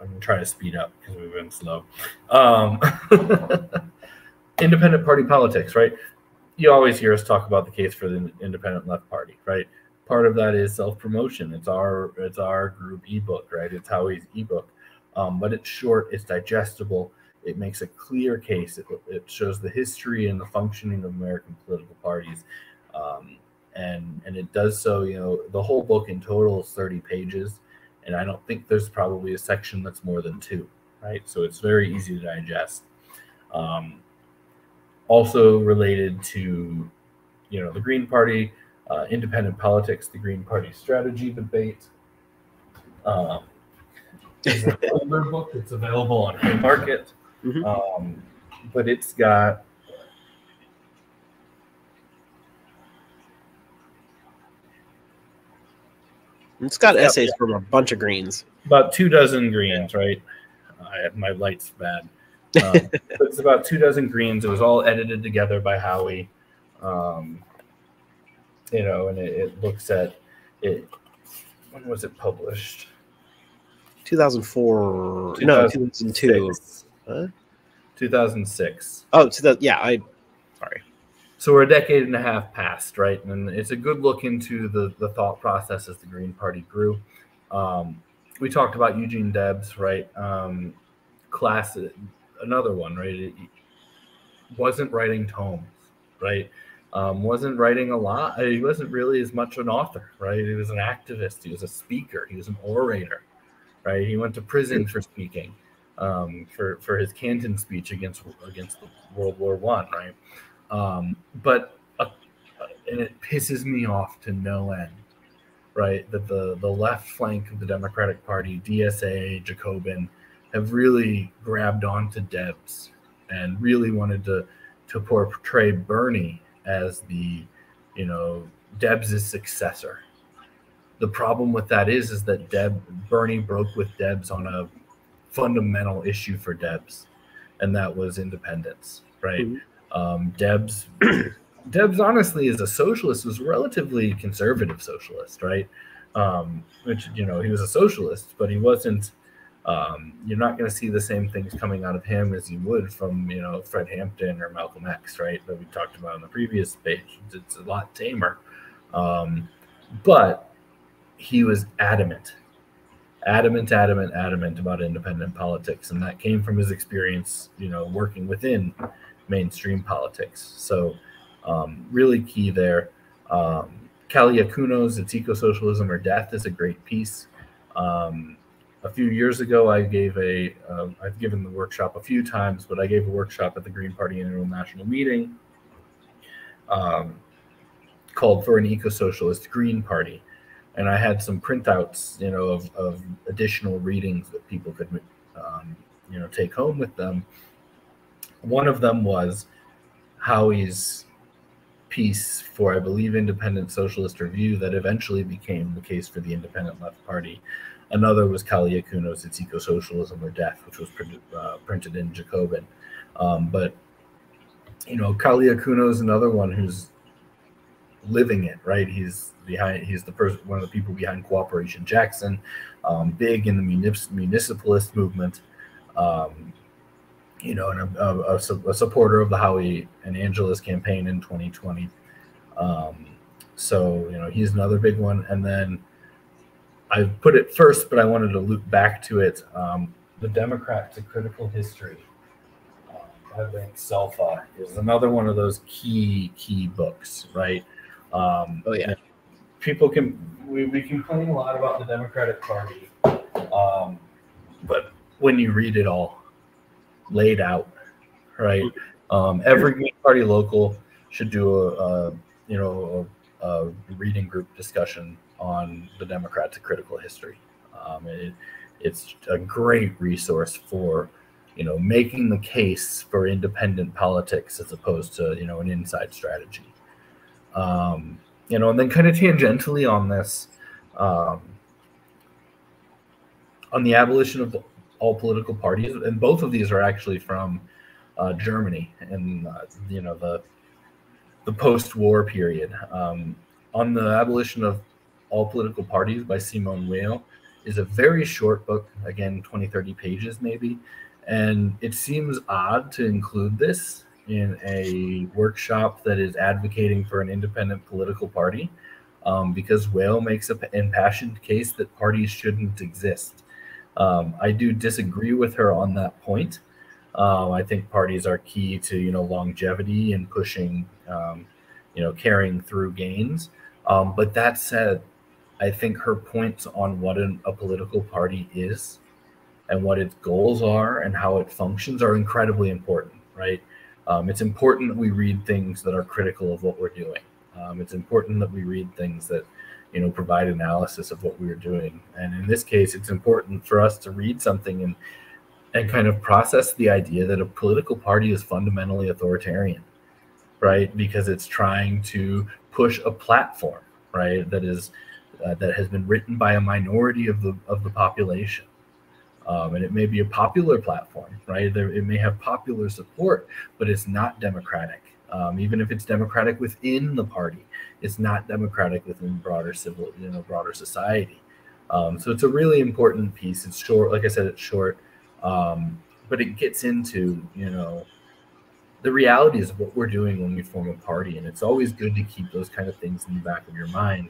I'm trying to speed up because we've been slow. Independent party politics, right? You always hear us talk about the case for the independent left party, right? Part of that is self-promotion. It's our group ebook, right? It's Howie's ebook, but it's short, it's digestible. It makes a clear case. It shows the history and the functioning of American political parties, and it does so. The whole book in total is 30 pages, and I don't think there's probably a section that's more than 2, right? So it's very easy to digest. Also related to, the Green Party, independent politics, the Green Party strategy debate. It's an older book. It's available on Haymarket. Mm-hmm. But it's got essays from a bunch of Greens. About 24 Greens, right? My light's bad. But it's about 24 Greens. It was all edited together by Howie. And it looks at it. When was it published? 2004. No, 2002. Huh? 2006. Oh, sorry. So we're a decade and a half past, right? And it's a good look into the thought process as the Green Party grew. We talked about Eugene Debs, right? Another one, right? He wasn't writing tomes, right? Wasn't writing a lot. He wasn't really as much an author, right? He was an activist. He was a speaker. He was an orator, right? He went to prison for speaking, for his Canton speech against World War I, right? And it pisses me off to no end, right? That the left flank of the Democratic Party, DSA, Jacobin, have really grabbed onto Debs and really wanted to portray Bernie as the, Debs' successor. The problem with that is that Bernie broke with Debs on a fundamental issue for Debs, and that was independence, right? Mm-hmm. Debs honestly, as a socialist, was a relatively conservative socialist, right? Which, he was a socialist, but he wasn't. You're not going to see the same things coming out of him as you would from, Fred Hampton or Malcolm X, right? That we talked about on the previous page. It's a lot tamer. But he was adamant about independent politics. And that came from his experience, working within mainstream politics. So really key there. Kaliakuno's It's Ecosocialism or Death is a great piece. A few years ago, I've given the workshop a few times, but I gave a workshop at the Green Party Annual National Meeting called for an eco-socialist Green Party. And I had some printouts, of additional readings that people could, take home with them. One of them was Howie's piece for, I believe, Independent Socialist Review that eventually became the case for the Independent Left Party. Another was Kaliakuno's It's Ecosocialism or Death, which was printed in Jacobin. But Kaliakuno's another one who's living it, right? He's the person, one of the people behind Cooperation Jackson, big in the municipalist movement, and a supporter of the Howie and Angela's campaign in 2020. So he's another big one. And then I put it first, but I wanted to loop back to it. The Democrat to Critical History by Link Selfa is another one of those key books, right? People we complain a lot about the Democratic Party, but when you read it all laid out, right? Every Green Party local should do a reading group discussion on the Democrat to Critical History. It's a great resource for making the case for independent politics as opposed to an inside strategy. And then kind of tangentially on this, on the abolition of all political parties, and both of these are actually from Germany and the post-war period. On the abolition of all political parties by Simone Weil, is a very short book, again, 20, 30 pages maybe. And it seems odd to include this in a workshop that is advocating for an independent political party, because Whale makes an impassioned case that parties shouldn't exist. I do disagree with her on that point. I think parties are key to, longevity and pushing, carrying through gains. But that said, I think her points on what a political party is and what its goals are and how it functions are incredibly important, right? It's important that we read things that are critical of what we're doing. It's important that we read things that, provide analysis of what we're doing. And in this case, it's important for us to read something and kind of process the idea that a political party is fundamentally authoritarian, right? Because it's trying to push a platform, right, that has been written by a minority of the population. And it may be a popular platform, right? It may have popular support, but it's not democratic. Even if it's democratic within the party, it's not democratic within broader society. So it's a really important piece. It's short, like I said, it's short, but it gets into, the realities of what we're doing when we form a party. And it's always good to keep those kind of things in the back of your mind.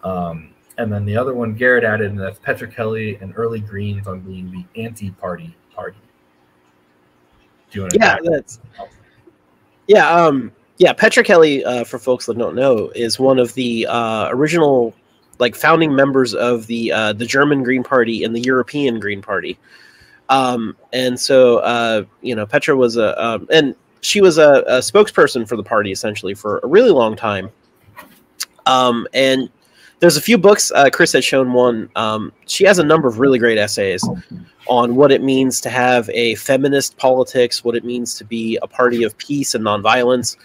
And then the other one Garrett added, and that's Petra Kelly and early Greens on being the anti-party party. Do you want to? Yeah, Petra Kelly, for folks that don't know, is one of the original, founding members of the German Green Party and the European Green Party. And so, Petra was and she was a spokesperson for the party essentially for a really long time. And there's a few books. Chris had shown one. She has a number of really great essays on what it means to have a feminist politics, what it means to be a party of peace and nonviolence.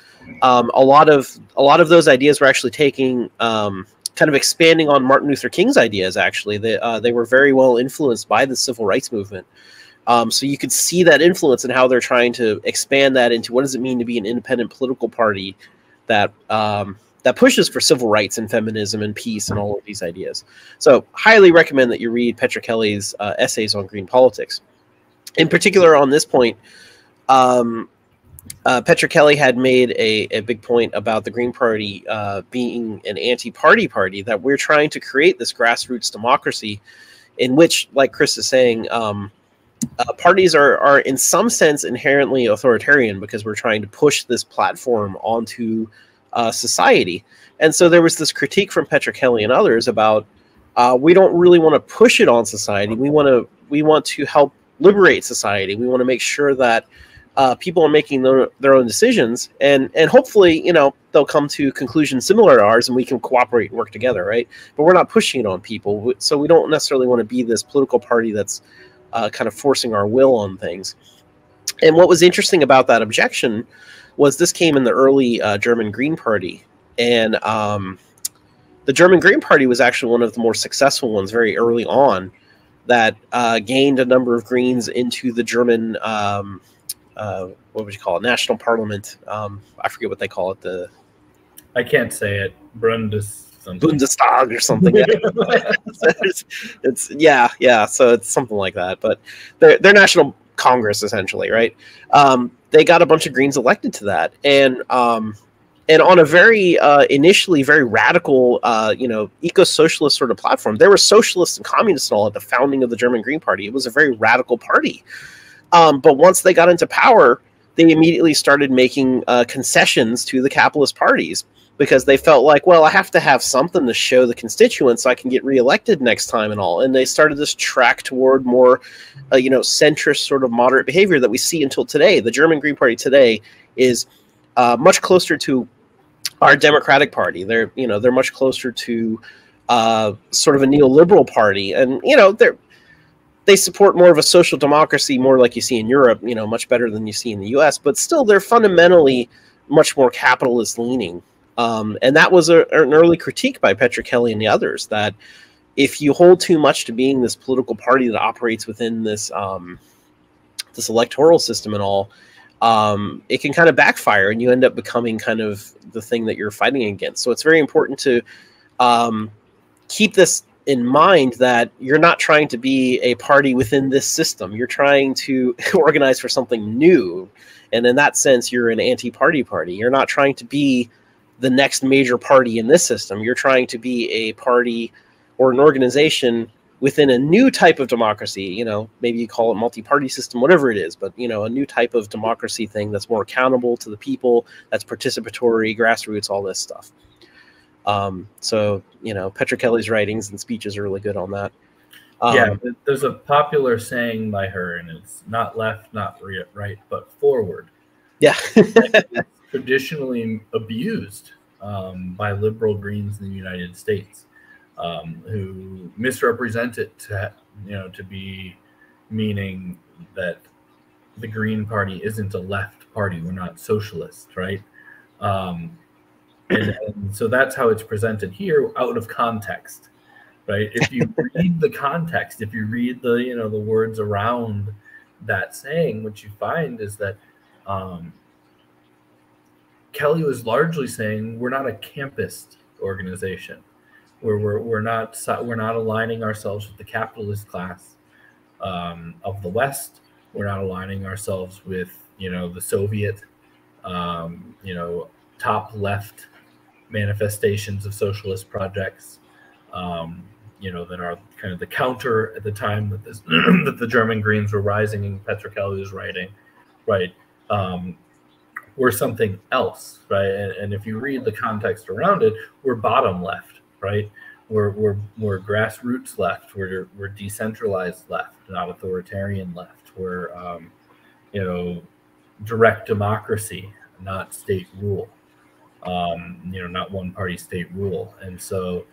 A lot of those ideas were actually taking, kind of expanding on Martin Luther King's ideas. Actually, they were very well influenced by the civil rights movement. So you could see that influence in how they're trying to expand that into what does it mean to be an independent political party that pushes for civil rights and feminism and peace and all of these ideas. So highly recommend that you read Petra Kelly's essays on green politics. In particular, on this point, Petra Kelly had made a big point about the Green Party being an anti-party party, that we're trying to create this grassroots democracy in which, like Chris is saying, parties are in some sense inherently authoritarian because we're trying to push this platform onto society. And so there was this critique from Petra Kelly and others about we don't really want to push it on society. We want to help liberate society. We want to make sure that people are making their own decisions, and hopefully they'll come to conclusions similar to ours and we can cooperate and work together, right? But we're not pushing it on people, so we don't necessarily want to be this political party that's kind of forcing our will on things. And what was interesting about that objection was this came in the early German Green Party. And the German Green Party was actually one of the more successful ones very early on that gained a number of Greens into the German, what would you call it, national parliament. I forget what they call it. I can't say it. Bundestag or something. So it's something like that. But their national Congress, essentially, right? They got a bunch of Greens elected to that, and on a very initially very radical, eco-socialist sort of platform. There were socialists and communists and all at the founding of the German Green Party. It was a very radical party, but once they got into power, they immediately started making concessions to the capitalist parties because they felt like, well, I have to have something to show the constituents so I can get reelected next time and all. And they started this track toward more, centrist sort of moderate behavior that we see until today. The German Green Party today is much closer to our Democratic Party. They're much closer to sort of a neoliberal party, and they support more of a social democracy, more like you see in Europe. Much better than you see in the U.S. But still, they're fundamentally much more capitalist leaning. And that was an early critique by Petra Kelly and the others, that if you hold too much to being this political party that operates within this this electoral system and all, it can kind of backfire and you end up becoming kind of the thing that you're fighting against. So it's very important to keep this in mind that you're not trying to be a party within this system. You're trying to organize for something new. And in that sense, you're an anti-party party. You're not trying to be the next major party in this system. You're trying to be a party or an organization within a new type of democracy. You know, maybe you call it multi-party system, whatever it is, but, you know, a new type of democracy thing that's more accountable to the people, that's participatory, grassroots, all this stuff. So, you know, Petrocelli's writings and speeches are really good on that. Yeah, there's a popular saying by her, and it's not left, not right, but forward. Yeah. It's traditionally abused by liberal Greens in the United States, who misrepresent it to, you know, to be meaning that the Green Party isn't a left party. We're not socialist, right? And so that's how it's presented here, out of context, right? If you read the context, if you read the, you know, the words around that saying, what you find is that Kelly was largely saying we're not a campist organization. We're not aligning ourselves with the capitalist class of the West. We're not aligning ourselves with, you know, the Soviet, you know, top left manifestations of socialist projects, you know, that are kind of the counter at the time that this that the German Greens were rising and Petrocelli was writing, right? We're something else, right? And if you read the context around it, we're bottom left, right? We're grassroots left. We're decentralized left, not authoritarian left. We're you know, direct democracy, not state rule. You know, not one party state rule. And so,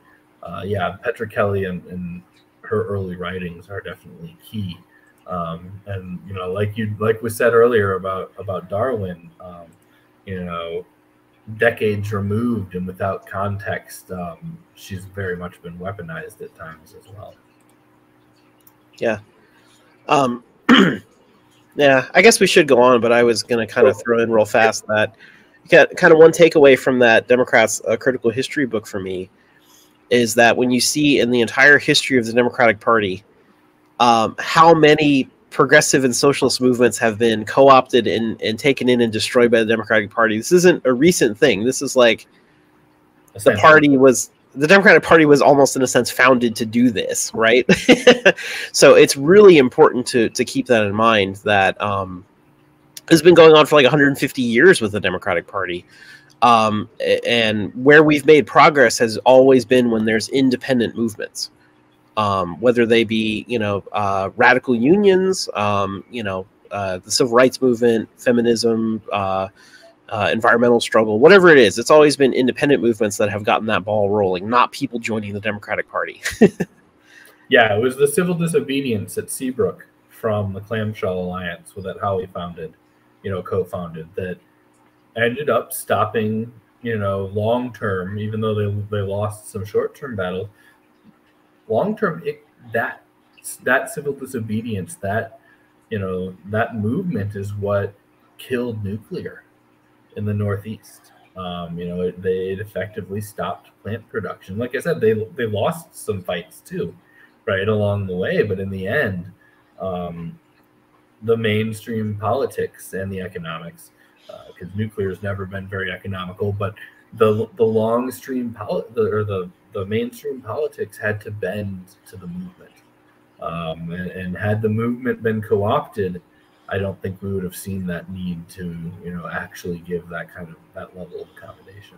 yeah, Petrocelli and her early writings are definitely key. And, you know, like we said earlier about Darwin, you know, decades removed and without context, she's very much been weaponized at times as well. Yeah. Yeah, I guess we should go on, but I was going to kind of throw in real fast that kind of one takeaway from that Democrats' critical history book for me is that when you see in the entire history of the Democratic Party how many progressive and socialist movements have been co-opted and taken in and destroyed by the Democratic Party, this isn't a recent thing. This is like the Democratic Party was almost in a sense founded to do this, right? So it's really important to keep that in mind, that it's been going on for like 150 years with the Democratic Party. And where we've made progress has always been when there's independent movements, whether they be, you know, radical unions, you know, the civil rights movement, feminism, environmental struggle, whatever it is. It's always been independent movements that have gotten that ball rolling, not people joining the Democratic Party. Yeah, it was the civil disobedience at Seabrook from the Clamshell Alliance that Howie founded, you know, co-founded, that ended up stopping, you know, long term, even though they lost some short term battles. Long term, that civil disobedience, that, you know, that movement is what killed nuclear in the Northeast. You know, it effectively stopped plant production. Like I said, they lost some fights too, right, along the way, but in the end, the mainstream politics and the economics, because nuclear has never been very economical, but the mainstream politics had to bend to the movement, and had the movement been co-opted, I don't think we would have seen that need to, you know, actually give that level of accommodation.